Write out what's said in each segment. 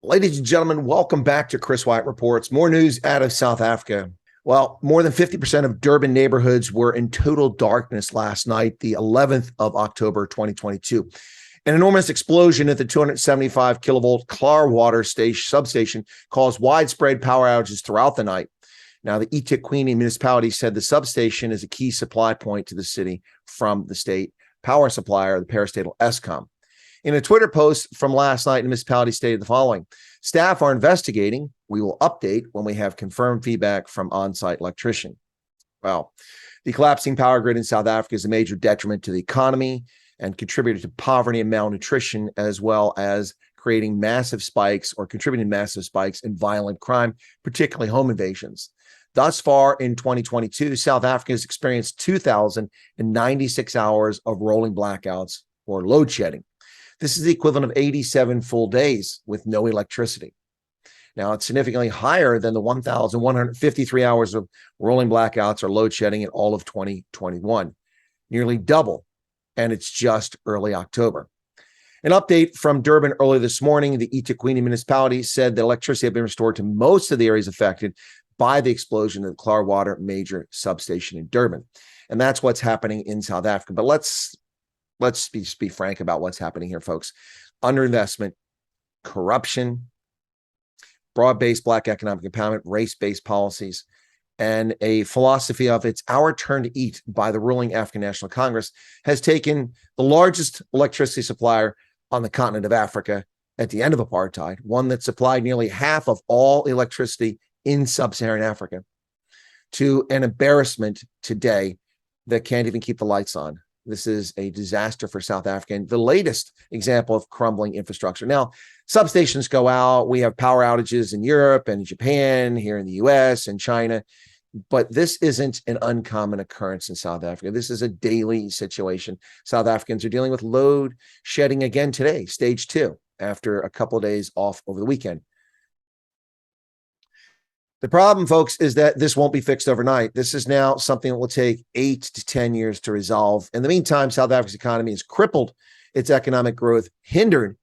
Ladies and gentlemen, welcome back to Chris Wyatt Reports. More news out of South Africa. Well, more than 50% of Durban neighborhoods were in total darkness last night, the 11th of October, 2022. An enormous explosion at the 275 kilovolt Klaarwater substation caused widespread power outages throughout the night. Now, the eThekwini municipality said the substation is a key supply point to the city from the state power supplier, the parastatal Eskom. In a Twitter post from last night, the municipality stated the following: staff are investigating. We will update when we have confirmed feedback from on-site electrician. Well, the collapsing power grid in South Africa is a major detriment to the economy and contributed to poverty and malnutrition, as well as creating massive spikes or contributing massive spikes in violent crime, particularly home invasions. Thus far in 2022, South Africa has experienced 2,096 hours of rolling blackouts or load shedding. This is the equivalent of 87 full days with no electricity. Now, it's significantly higher than the 1,153 hours of rolling blackouts or load shedding in all of 2021, nearly double, and it's just early October. An update from Durban early this morning, the eThekwini municipality said that electricity had been restored to most of the areas affected by the explosion of the Klaarwater major substation in Durban. And that's what's happening in South Africa. But let's be frank about what's happening here, folks. Underinvestment, corruption, broad-based Black economic empowerment, race-based policies, and a philosophy of it's our turn to eat by the ruling African National Congress has taken the largest electricity supplier on the continent of Africa at the end of apartheid, one that supplied nearly half of all electricity in sub-Saharan Africa, to an embarrassment today that can't even keep the lights on. This is a disaster for South Africa, and the latest example of crumbling infrastructure. Now, substations go out. We have power outages in Europe and Japan, here in the US and China, but this isn't an uncommon occurrence in South Africa. This is a daily situation. South Africans are dealing with load shedding again today, stage 2, after a couple of days off over the weekend. The problem, folks, is that this won't be fixed overnight. This is now something that will take 8 to 10 years to resolve. In the meantime, South Africa's economy has crippled, its economic growth hindered,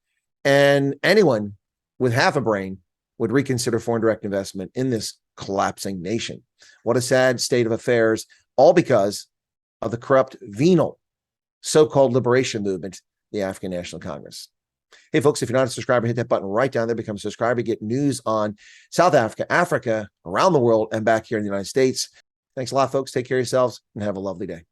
and anyone with half a brain would reconsider foreign direct investment in this collapsing nation. What a sad state of affairs, all because of the corrupt, venal, so-called liberation movement, the African National Congress. Hey, folks, if you're not a subscriber, hit that button right down there, become a subscriber, get news on South Africa, Africa, around the world, and back here in the United States. Thanks a lot, folks. Take care of yourselves and have a lovely day.